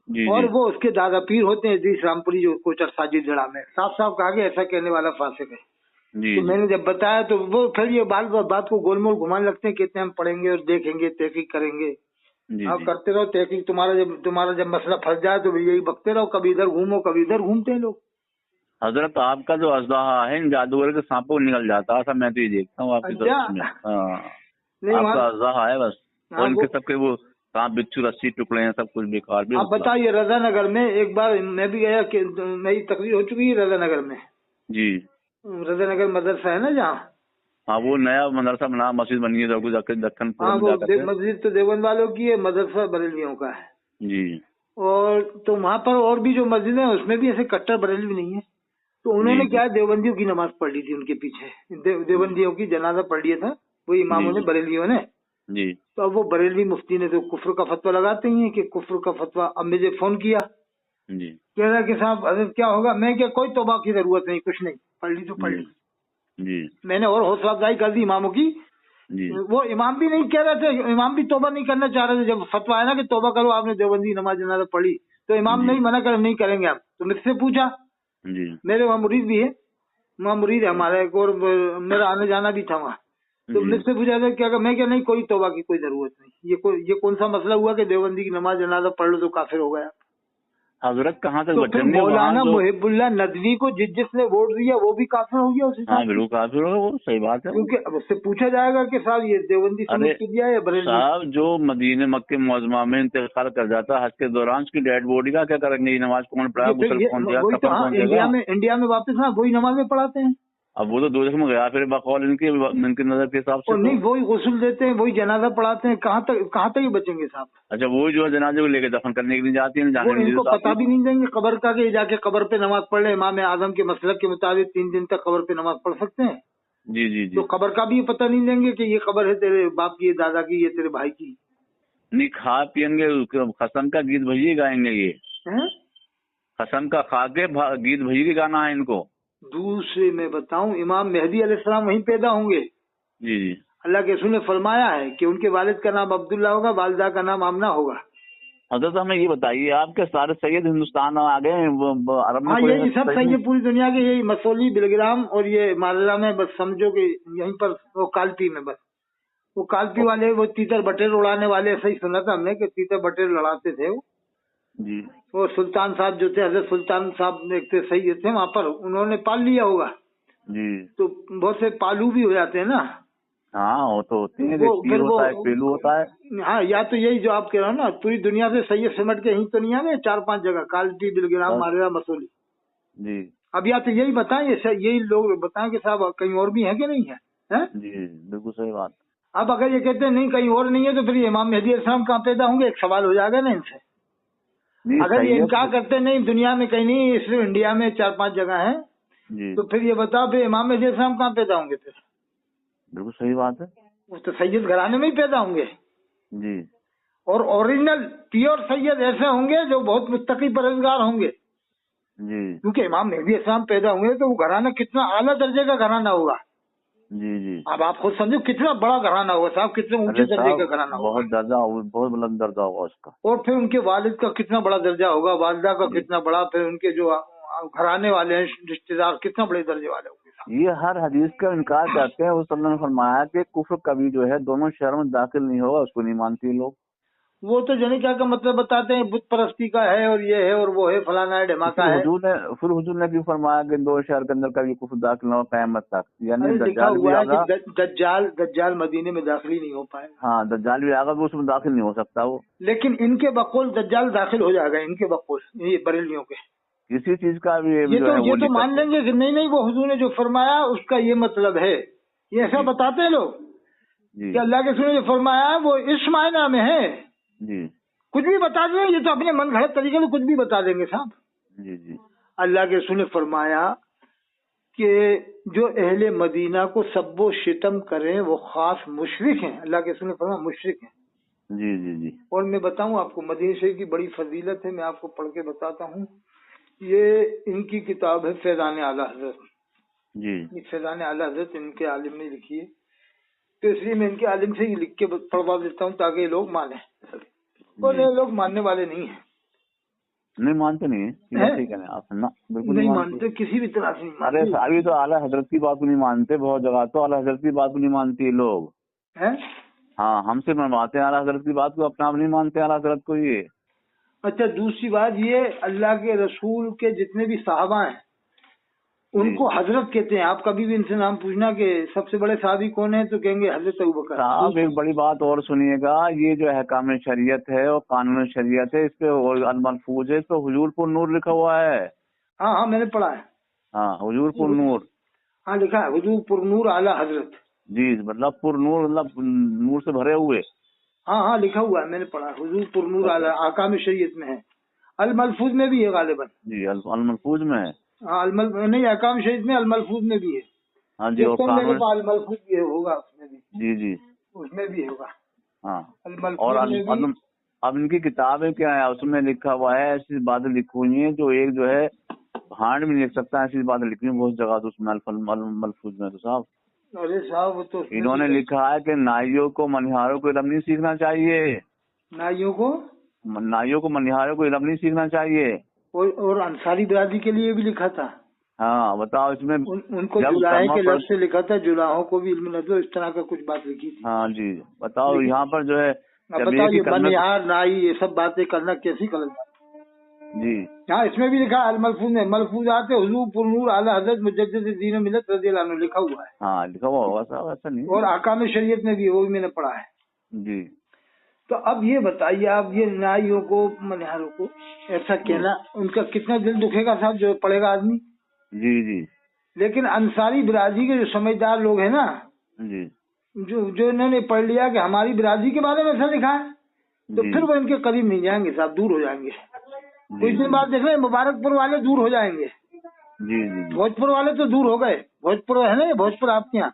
जी और जी वो उसके दादा पीर होते हैं इदरीस रामपुरी, जो कोचर साजिद जड़ा में साफ साफ कहा कि ऐसा कहने वाला फासिक है। जी तो जी मैंने जब बताया तो वो फिर ये बात को गोलमोल घुमाने लगते हैं, कहते हैं हम पढ़ेंगे और देखेंगे, तहकीक करेंगे। जी आप जी। करते रहो तहकीक, तुम्हारा जब मसला फंस जाए तो यही बकते रहो, कभी इधर घूमो कभी इधर घूमते हैं लोग। हजरत आपका जो अजदहा है इन जादूगर के सांपों को निकल जाता है, मैं तो ये देखता हूँ आपकी अच्छा। तरफ में। हाँ, नहीं, आपका वहाँ। अजदहा है बस। हाँ, और इनके सबके वो सांप बिच्छू रस्सी टुकड़े हैं, सब कुछ बेकार भी आप बताइए, रजा नगर में एक बार मैं भी गया कि मेरी तकरीर हो चुकी है रजा नगर में। जी। रजा नगर मदरसा है ना जहाँ। हाँ, वो नया मदरसा बना, मस्जिद बनी है दक्कनपुर हाँ, में वो जाकर। मस्जिद तो देवबंद वालों की है, मदरसा बरेलियों का है। जी और तो वहाँ पर और भी जो मस्जिद है उसमें भी ऐसे कट्टर बरेलवी नहीं है। तो उन्होंने जी क्या, देवबंदियों की नमाज पढ़ ली थी उनके पीछे, देवबंदियों की जनाजा पढ़ लिया था वो इमामों ने, जी बरेलियों ने। जी तो अब वो बरेलवी मुफ्ती ने तो कुफ्र का फतवा लगाते ही है कि कुफ्र का फतवा। अब मुझे फोन किया, जी कह रहा कि साहब हजरत क्या होगा। मैं क्या, कोई तौबा की जरूरत नहीं, कुछ नहीं, पढ़ ली तो पढ़ ली। जी मैंने और हौसला अफजाई कर दी इमामों की। जी वो इमाम भी नहीं कह रहे थे, इमाम भी तौबा नहीं करना चाह रहे थे। जब फतवा आया ना कि तौबा करो, आपने देवबंदी नमाज जनाजा पढ़ी, तो इमाम जी नहीं मना कर, नहीं करेंगे आप। तो मुझसे पूछा, जी मेरे वहाँ मुरीद भी है, वहाँ मुरीद है हमारा एक, और मेरा आने जाना भी था वहाँ। तो जी। मुझसे पूछा था क्या, मैं क्या, नहीं कोई तौबा की कोई जरूरत नहीं। ये कौन सा मसला हुआ कि देवबंदी की नमाज जनाजा पढ़ लो तो काफिर हो गया। हजरत कहाँ तक तो फिर बचेंगे? मौलाना मुहिबुल्लाह नदवी को जिसने वोट दिया वो भी काफिर हो गया उसी। हाँ बिल्कुल काफिर होगा, वो सही बात है। क्योंकि अब उससे पूछा जाएगा कि साहब ये देवबंदी समझ के दिया या बरेलवी? साहब जो मदीने मक्के मुअज़्ज़मा में इंतकाल कर जाता है हज के दौरान, उसकी डेड बॉडी का क्या करेंगे? ये नमाज कौन पढ़ा, गुस्ल कौन दिया, वही तो, कफन हाँ, कौन देगा? इंडिया में वापस ना वही नमाजें पढ़ाते हैं। अब वो तो दोज़ख में गया फिर बकौल इनकी नजर के हिसाब से। और नहीं, वही गुस्ल देते हैं, वही जनाजा पढ़ाते हैं। कहाँ तक ही बचेंगे साहब? अच्छा, वो जो है जनाजे को लेके दफन करने के लिए जाती है, वो इनको पता भी नहीं देंगे कब्र का कि जाके कब्र पे नमाज पढ़ ले। इमाम आजम के मसलक के मुताबिक 3 दिन तक कब्र पे नमाज पढ़ सकते हैं। जी जी जी। तो कब्र का भी पता नहीं देंगे कि ये कब्र है तेरे बाप की, दादा की, ये तेरे भाई की। नहीं खा पियेंगे, खसन का गीत भैया गाएंगे, ये खसन का खा के गीत भैया के गाना है इनको। दूसरे मैं बताऊं, इमाम मेहदी अलैहिस्सलाम वहीं पैदा होंगे। जी जी। अल्लाह के रसूल ने फरमाया है कि उनके वालिद का नाम अब्दुल्ला होगा, वालिदा का नाम आमना होगा। हजरत हमें ये बताइए, आपके सारे सैयद हिंदुस्तान में आ गए, अरब में? हाँ, यही सब सही है पूरी दुनिया के, यही मसौली, बिलग्राम और ये मालरा में, बस समझो कि यहीं पर वो कालपी में, बस वो कालपी वाले वो तीतर बटेर उड़ाने वाले, सही सुना था हमने कि तीतर बटेर लड़ाते थे वो जी। वो सुल्तान साहब जो थे, हजरत सुल्तान साहब एक थे, सही थे वहाँ पर, उन्होंने पाल लिया होगा जी। तो बहुत से पालू भी हो जाते हैं ना। हाँ वो तो होती है, फिर होता है, पेलू होता है। हाँ, या तो यही जो आप कह रहे हो ना, पूरी दुनिया से सैयद सिमट के यहीं तो नहीं आ गए 4-5 जगह, कालपी, बिलग्राम, मालरा, मसौली जी। अब या तो यही बताएं, यही लोग बताएं कि साहब कहीं और भी है कि नहीं है, है? जी बिल्कुल सही बात। अब अगर ये कहते हैं नहीं कहीं और नहीं है, तो फिर इमाम मेहदी अलैहिस्सलाम कहाँ पैदा होंगे? एक सवाल हो जाएगा ना इनसे। अगर ये इनकार करते नहीं दुनिया में कहीं नहीं, सिर्फ इंडिया में 4-5 जगह है, तो फिर ये बताओ फिर इमाम मेहदी अलैहिस्सलाम कहाँ पैदा होंगे? फिर बिल्कुल सही बात है, वो तो सैयद घराने में ही पैदा होंगे जी। और ओरिजिनल प्योर सैयद ऐसे होंगे जो बहुत मुत्तकी परहेजगार होंगे जी। क्योंकि इमाम मेहदी अलैहिस्सलाम पैदा होंगे तो वो घराना कितना आला दर्जे का घराना होगा। जी जी। अब आप खुद समझो कितना बड़ा घराना होगा साहब, कितने ऊंचे दर्जे का घराना होगा, बहुत दर्जा, बहुत बुलंद दर्जा होगा उसका। और फिर उनके वालिद का कितना बड़ा दर्जा होगा, वालिदा का कितना बड़ा, फिर उनके जो घराने वाले हैं रिश्तेदार कितना बड़े दर्जे वाले होंगे। ये हर हदीस का इनकार करते हैं। उस ने फरमाया कि कुफ्र कभी जो है दोनों शहरों में दाखिल नहीं होगा, उसको नहीं मानते लोग। वो तो जाने क्या का मतलब बताते हैं, बुत परस्ती का है और ये है और वो है, फलाना है, ढमाका है। फिर हुजूर ने क्यों फरमाया कि दो शहर के अंदर कभी कुफ्र दाखिल न हो क़यामत तक? यानी लिखा हुआ है कि दज्जाल मदीने में दाखिल ही नहीं हो पाएगा। हाँ, दज्जाल भी आएगा, वो उसमें दाखिल नहीं हो सकता वो। लेकिन इनके बकौल दज्जाल दाखिल हो जाएगा, इनके बकौल, ये बरेलियों के किसी चीज का भी ये तो मान लेंगे कि नहीं वो हुजूर ने जो फरमाया उसका ये मतलब है। ये ऐसा बताते हैं लोग कि अल्लाह के रसूल ने जो फरमाया वो इस मायना में है जी। कुछ भी बता देंगे, ये तो अपने मन घड़त तरीके से कुछ भी बता देंगे साहब। जी जी। अल्लाह के रसूल ने फरमाया कि जो अहले मदीना को सब्बो शितम करें वो खास मुशरिक हैं। अल्लाह के रसूल ने फरमाया मुशरिक हैं। जी जी जी। और मैं बताऊं आपको मदीना शरीफ की बड़ी फजीलत है, मैं आपको पढ़ के बताता हूँ। ये इनकी किताब है फैजान आला हजरत जी। ये फैजान आला हजरत इनके आलिम ने लिखी है, तो इसलिए मैं इनके आलिम से ही लिख के पढ़वा देता हूँ ताकि लोग माने, और ये लोग मानने वाले नहीं है। नहीं मानते नहीं है, ठीक है आप ना, बिल्कुल नहीं मानते, किसी भी तरह से नहीं मानते। अरे अभी तो आला हजरत की बात को नहीं मानते, बहुत जगह तो आला हजरत की बात को नहीं मानती लोग हैं। हाँ, हमसे मनवाते हैं आला हजरत की बात को, अपना आप नहीं मानते आला हजरत को ये। अच्छा, दूसरी बात ये, अल्लाह के रसूल के जितने भी साहबा हैं उनको हजरत कहते हैं। आप कभी भी इनसे नाम पूछना कि सबसे बड़े साहबी कौन है, तो कहेंगे हजरत अबू बकर। साहब एक बड़ी बात और सुनिएगा, ये जो अहकाम शरीयत है और कानून शरीयत है, इस पे अल-मलफूज है, इस पे हुजूर पुर नूर लिखा हुआ है। हाँ हाँ, मैंने पढ़ा है। हाँ, हुजूर पुर नूर, हाँ लिखा है, हुजूर पुर नूर आला हजरत जी, मतलब पुर नूर, मतलब नूर से भरे हुए। हाँ हाँ, लिखा हुआ है, मैंने पढ़ा है, हुजूर पुर नूर आला अहकाम शरीयत में है। अल-मलफूज में भी है गालिबन। जी, अल-मलफूज में है। हाँ, नहीं, अहकाम शरीयत में अल-मलफूज में भी है। हाँ जी, और अल-मलफूज भी होगा उसमें भी। जी जी, उसमें भी होगा। हाँ, और अब इनकी किताबें क्या है, उसमें लिखा हुआ है, ऐसी बातें लिखी हुई है जो एक जो है भांड भी नहीं लिख सकता, ऐसी बातें लिखी हुई बहुत जगह तो उसमें अल-मलफूज में। तो साहब, अरे साहब, तो इन्होंने लिखा है कि नाइयों को मनिहारों को इल्म नहीं सीखना चाहिए, नाइयों को मनिहारों को इल्म नहीं सीखना चाहिए। और अंसारी बिरादरी के लिए भी लिखा था। हाँ बताओ, इसमें उनको जुलाहे के लफ्ज़ से लिखा था, जुलाहों को भी इल्म न दो, इस तरह का कुछ बात लिखी थी। हाँ जी, बताओ यहाँ पर जो है, बताओ ये मनिहार नाई ये सब बातें करना कैसी गलत बात? جی ہاں اس میں بھی لکھا ہے الملفوظ میں ملفوظات حضور پرنور اعلی حضرت مجدد دین و ملت رضی اللہ عنہ لکھا ہوا ہے. ہاں لکھا ہوا ہوگا صاحب، ایسا نہیں. اور احکام شریعت میں بھی وہ بھی میں نے پڑھا ہے. جی تو اب یہ بتائیے آپ یہ نائیوں کو منہاروں کو ایسا کہنا ان کا کتنا دل دکھے گا صاحب جو پڑھے گا آدمی. جی جی لیکن انصاری برادری کے جو سمجھدار لوگ ہیں نا جی جو انہوں نے پڑھ لیا کہ ہماری برادری کے بارے میں ایسا لکھا ہے تو پھر وہ ان کے قریب نہیں جائیں گے صاحب، دور ہو جائیں گے. کچھ دن بعد دیکھ لیں مبارک پور والے دور ہو جائیں گے. جی جی بھوجپور والے تو دور ہو گئے. بھوجپور ہے نا یہ بھوجپور آپ کے یہاں؟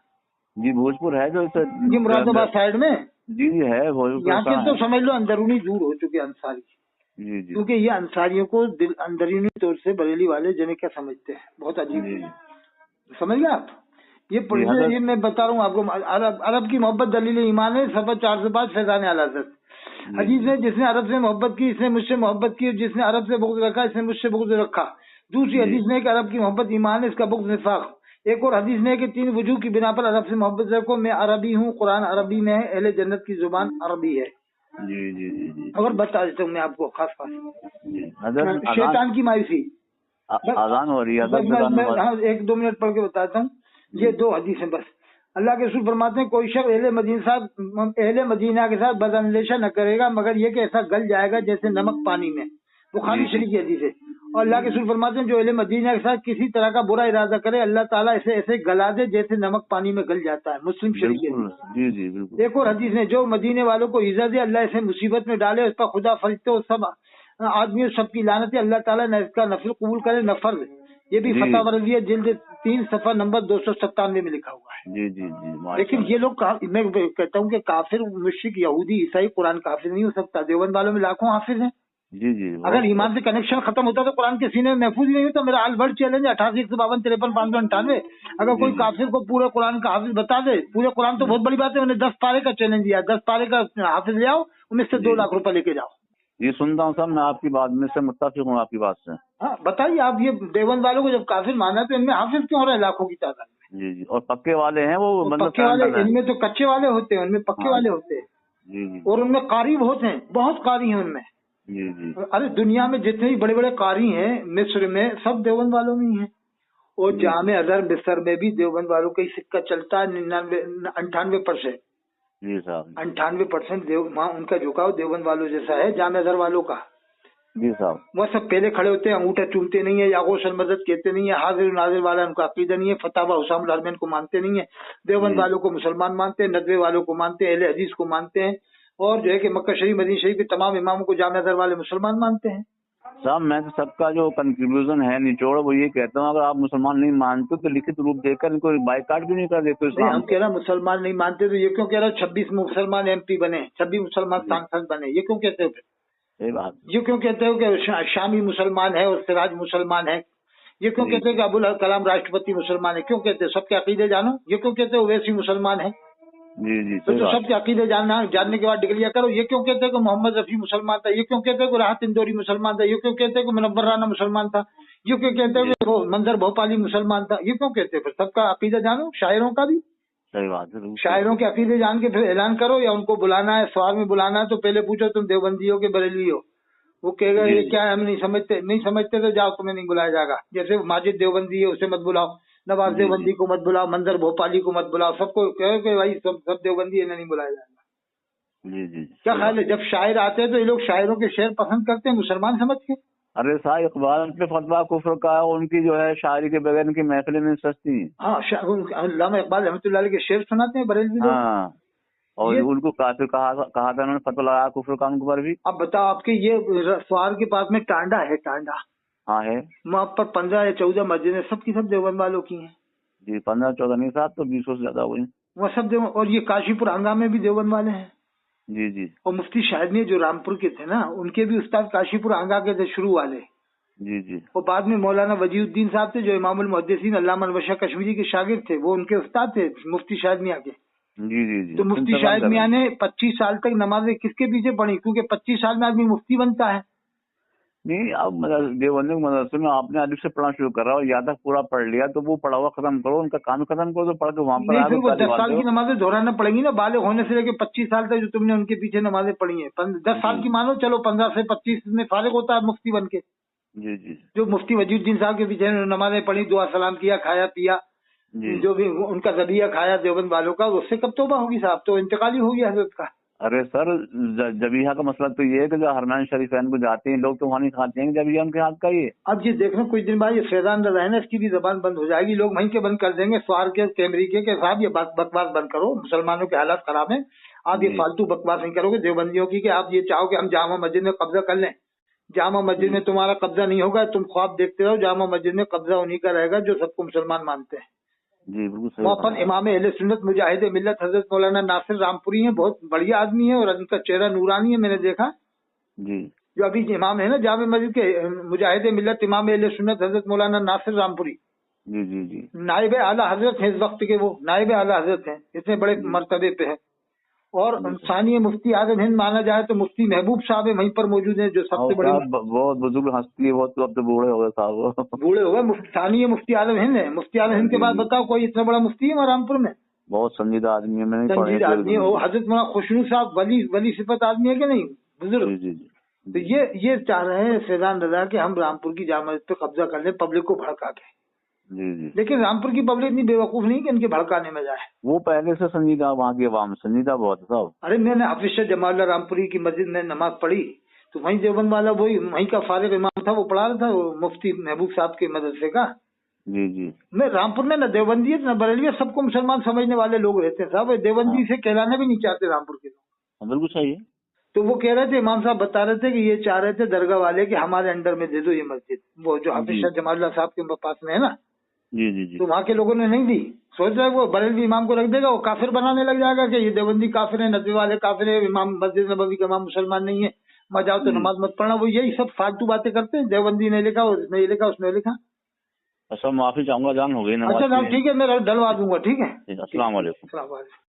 جی بھوجپور ہے جو جی مراد آباد سائڈ میں. جی جی ہے یہاں کے تو سمجھ لو اندرونی دور ہو چکے انصاری. جی جی کیونکہ یہ انصاریوں کو اندرونی طور سے بریلی والے جنہیں کیا سمجھتے ہیں، بہت عجیب سمجھ گئے آپ. یہ پڑھیے، یہ میں بتا رہا ہوں آپ کو. عرب کی محبت دلیل ایمان ہے، صفحہ 405 فیضان اعلی حضرت. حدیث نے جس نے عرب سے محبت کی اس نے مجھ سے محبت کی، جس نے عرب سے بغض رکھا اس نے مجھ سے بغض رکھا. دوسری حدیث نے کہ عرب کی محبت ایمان ہے، اس کا بغض نفاق. ایک اور حدیث نے کہ 3 وجوہ کی بنا پر عرب سے محبت رکھو. میں عربی ہوں، قرآن عربی میں ہے، اہل جنت کی زبان عربی ہے. جی جی جی اور بتا دیتا ہوں میں آپ کو خاص حضرت شیطان کی مایوسی. اذان ہو رہی ہے، میں 1-2 منٹ پڑھ کے بتاتا ہوں. یہ 2 حدیث ہیں بس. اللہ کے رسول فرماتے ہیں کوئی شخص اہل مدینہ کے ساتھ بد اندیشہ نہ کرے گا مگر یہ کہ ایسا گل جائے گا جیسے نمک پانی میں. بخاری شریف کی حدیث ہے. اور اللہ کے رسول فرماتے ہیں جو اہل مدینہ کے ساتھ کسی طرح کا برا ارادہ کرے اللہ تعالیٰ اسے ایسے گلا دے جیسے نمک پانی میں گل جاتا ہے. مسلم شریف کی حدیث. جی جی بالکل. ایک اور حدیث ہے جو مدینے والوں کو ایزا دے اللہ اسے مصیبت میں ڈالے، اس پر خدا فرشتے اور سب آدمی سب کی لعنت ہے، اللہ تعالیٰ نہ اس کا نفل قبول کرے نہ فرض. یہ بھی فتح ورزیہ جلد 3 صفحہ نمبر 297 میں لکھا ہوا ہے. جی جی جی. لیکن یہ لوگ میں کہتا ہوں کہ کافر مشرک یہودی عیسائی قرآن کافر نہیں ہو سکتا. دیوبند والوں میں لاکھوں حافظ ہیں. جی جی اگر ایمان سے کنیکشن ختم ہوتا تو قرآن کے سینے میں محفوظ نہیں ہوتا. میرا آل ورڈ چیلنج 88-152-53-598. اگر کوئی کافر کو پورے قرآن کا حافظ بتا دے، پورے قرآن تو بہت بڑی بات ہے، انہیں 10 پارے کا چیلنج دیا، 10 پارے کا حافظ لے آؤ، ان سے 2 لاکھ روپے لے کے جاؤ. یہ سنتا ہوں صاحب، میں آپ کی بات میں سے متفق ہوں آپ کی بات سے. ہاں بتائیے آپ، یہ دیوبند والوں کو جب کافر مانا تو ان میں حافظ کیوں ہو رہے ہیں لاکھوں کی تعداد میں؟ جی جی. اور پکے والے ہیں وہ پکے والے، ان میں تو کچے والے ہوتے ہیں، ان میں پکے والے ہوتے ہیں. جی جی. اور ان میں قاری بہت ہیں، بہت قاری ہیں ان میں. جی جی. ارے دنیا میں جتنے بھی بڑے بڑے قاری ہیں مصر میں سب دیوبند والوں میں ہی ہیں. اور جامع ازہر مصر میں بھی دیوبند والوں کا ہی سکہ چلتا ہے 98%. جی صاحب. 98% وہاں ان کا جھکاؤ دیوبند والوں جیسا ہے جامع ازہر والوں کا. جی صاحب. وہ سب پہلے کھڑے ہوتے ہیں، انگوٹھا چومتے نہیں ہیں، یاغوث المدد کہتے نہیں ہیں، حاضر ناظر والا ان کا عقیدہ نہیں ہے، فتاوی حسام الحرمین کو مانتے نہیں ہیں. دیوبند والوں کو مسلمان مانتے ہیں، ندوے والوں کو مانتے ہیں، اہل حدیث کو مانتے ہیں، اور جو ہے کہ مکہ شریف مدینہ شریف کے تمام اماموں کو جامع ازہر والے مسلمان مانتے ہیں. صاحب میں تو سب کا جو کنکلوژن ہے نچوڑ وہ یہ کہتا ہوں، اگر آپ مسلمان نہیں مانتے تو لکھت روپ دے کر ان کو بائیکاٹ بھی نہیں کر دیتے. ہم کہہ رہے ہیں مسلمان نہیں مانتے تو یہ کیوں کہہ رہا 26 مسلمان MP بنے، 26 مسلمان سانسد بنے، یہ کیوں کہتے ہو؟ یہ کیوں کہتے ہو کہ شامی مسلمان ہے اور سراج مسلمان ہے؟ یہ کیوں کہتے ہو کہ ابوالکلام راشٹرپتی مسلمان ہے؟ کیوں کہتے ہو؟ سب کے عقیدے جانو. یہ کیوں کہتے ہو ویسی مسلمان ہے؟ جی جی. تو سب کے عقیدے جاننے کے بعد ڈگریاں کرو. یہ کیوں کہتے ہیں کہ محمد رفیع مسلمان تھا؟ یہ کیوں کہتے ہیں کہ راحت اندوری مسلمان تھا؟ یہ کیوں کہتے ہیں کہ منور رانا مسلمان تھا؟ یہ کیوں کہتے ہیں کہ منظر بھوپالی مسلمان تھا؟ یہ کیوں کہتے ہیں؟ پھر سب کا عقیدہ جانو، شاعروں کا بھی. صحیح بات ہے. شاعروں کے عقیدے جان کے پھر اعلان کرو، یا ان کو بلانا ہے سوار میں بلانا ہے تو پہلے پوچھو تم دیوبندی ہو کہ بریلوی ہو. وہ کہے گا یہ کیا ہے ہم نہیں سمجھتے تو جاؤ تمہیں نہیں بلایا جائے گا. جیسے ماجد دیوبندی ہے اسے مت بلاؤ، نواز دیوبندی کو مت بلاؤ، منظر بھوپالی کو مت بلاؤ، سب کو کہو کہ بھائی سب دیوبندی ہے نہیں بلایا جائے گا. جی جی. کیا خیال ہے جب شاعر آتے ہیں تو یہ لوگ شاعروں کے شعر پسند کرتے ہیں مسلمان سمجھ کے؟ ارے صاحب اقبال پہ فتویٰ کفر کا ہے، ان کی جو ہے شاعری کے بغیر ان کی محفلیں میں سستی ہیں. ہاں علامہ اقبال رحمۃ اللہ علیہ کے شعر سناتے ہیں بریلوی لوگ. ہاں اور ان کو کافر کہا تھا انہوں نے، فتویٰ لگایا کفر کا ان پر بھی. اب بتاؤ آپ کے یہ سوار کے پاس میں ٹانڈا ہے، ٹانڈا ہاں ہے وہاں پر 15 یا 14 مسجدیں سب کی سب دیوبند والوں کی ہیں. جی 15-14 نہیں صاحب تو 20 سے زیادہ ہوئی وہ سب دیوبند. اور یہ کاشی پور آنگا میں بھی دیوبند والے ہیں. جی جی. اور مفتی شاہدنی جو رامپور کے تھے نا ان کے بھی استاد کاشی پور آنگا کے تھے شروع والے. جی جی. اور بعد میں مولانا وجی الدین صاحب تھے جو امام المحدثین علامہ انور شاہ کشمیری کے شاگرد تھے، وہ ان کے استاد تھے مفتی شاہد میاں کے. جی جی جی. تو مفتی شاہد میاں نے 25 سال تک نمازیں کس کے پیچھے پڑھی؟ کیونکہ 25 سال میں آدمی مفتی بنتا ہے. نہیں اب دیوبندی مدرسے میں آپ نے الف سے پڑھنا شروع کرا اور یا تک پورا پڑھ لیا تو وہ پڑھا ہوا ختم کرو، ان کا کام ختم کرو تو پڑھ کے وہاں پر. نہیں پھر وہ 10 سال کی نمازیں دہرانا پڑیں گی نا، بالغ ہونے سے لے کے 25 سال تک جو تم نے ان کے پیچھے نمازیں پڑھی ہیں. 10 سال کی مانو چلو 15 سے 25 میں فارغ ہوتا ہے مفتی بن کے. जी जी जो मुफ्ती वजीउद्दीन साहब के पीछे नमाजें पढ़ी, दुआ सलाम किया, खाया पिया, जी। जो भी उनका ज़बिया खाया देवबंद वालों का, उससे कब तौबा होगी साहब? तो इंतकाल ही हो गया हजरत का। अरे सर, जबीहा का मसला तो ये है कि जो हरमैन शरीफैन को जाते हैं लोग तो वहाँ नहीं खाते हैं जबीहा उनके हाथ का। ये अब ये देख लो कुछ दिन बाद ये फैजान रहना, इसकी भी जबान बंद हो जाएगी, लोग वहीं के बंद कर देंगे स्वार के अमरीके के साहब ये बकवास बंद करो, मुसलमानों के हालात खराब हैं, आप ये जी फालतू बकवास नहीं करोगे देवबंदियों की कि आप ये चाहो कि हम जामा मस्जिद में कब्जा कर लें। जामा मस्जिद में तुम्हारा कब्जा नहीं होगा, तुम ख्वाब देखते रहो, जामा मस्जिद में कब्जा उन्हीं का रहेगा जो सबको मुसलमान मानते हैं। जी बिल्कुल सही मोहतरम फरमाया। इमाम अहले सुन्नत मुजाहिद मिल्लत हजरत मौलाना नासिर रामपुरी हैं, बहुत बढ़िया आदमी है और उनका चेहरा नूरानी है, मैंने देखा। जी जो अभी इमाम है ना जामे मस्जिद के मुजाहिद मिल्लत इमाम अहले सुन्नत हजरत मौलाना नासिर रामपुरी, जी जी जी नाइब आला हजरत हैं इस वक्त के, वो नाइब आला हजरत हैं, इतने बड़े जी। मर्तबे पे है। और जी। सानिया मुफ्ती आजम हिंद माना जाए तो मुफ्ती महबूब साहब है वहीं पर मौजूद हैं, जो और सबसे बड़े साहब बहुत बुजुर्ग हस्ती है, बहुत तो अब तो बूढ़े हो गए साहब। बूढ़े हो गए। सानिया मुफ्ती आजम हिंद है, मुफ्ती आजम हिंद के जी बाद जी, बताओ कोई इतना बड़ा मुफ्ती है रामपुर में? बहुत संजीदा आदमी है, मैंने पढ़े संजीदा आदमी है। थे। वो हजरत मौलाना खुशनू साहब वली सिफत आदमी है कि नहीं, बुजुर्ग। जी जी जी तो ये चाह रहे हैं फैजान रजा कि हम रामपुर की जामा मस्जिद पे कब्जा कर लें पब्लिक को भड़का के। जी जी। लेकिन रामपुर की पब्लिक इतनी बेवकूफ नहीं कि इनके भड़काने में जाए। वो पहले से संजीदा, वहाँ की आवाम संजीदा बहुत है साहब। अरे मैंने हाफिज जमाल रामपुरी की मस्जिद में नमाज पढ़ी तो वहीं देवबंद वाला वहीं का फारिग इमाम था, वो पढ़ा रहा था, वो मुफ्ती महबूब साहब के मदरसे का। जी जी मैं रामपुर में न देवबंदी है न बरेलवी, सबको मुसलमान समझने वाले लोग रहते हैं साहब, देवबंदी से कहलाना भी नहीं चाहते रामपुर के लोग। हाँ, बिल्कुल सही है। तो वो कह रहे थे, इमाम साहब बता रहे थे कि ये चाह रहे थे दरगाह वाले कि हमारे अंडर में दे दो ये मस्जिद, वो जो हाफिज जमाल साहब के पास में है ना। जी जी जी तो वहाँ के लोगों ने नहीं दी, सोच रहे वो बरेलवी इमाम को रख देगा, वो काफिर बनाने लग जाएगा कि ये देवबंदी काफिर है, नदवी वाले काफिर है, इमाम मस्जिद नबवी का इमाम मुसलमान नहीं है, मत जाओ तो नमाज मत पढ़ना। वो यही सब फालतू बातें करते हैं, देवबंदी ने लिखा, उसने ये लिखा, उसने लिखा। अच्छा, माफी चाहूंगा, जान हो गई नमाज अच्छा की। ठीक है, मैं डलवा दूंगा, ठीक है। अस्सलाम वालेकुम। अस्सलाम वालेकुम।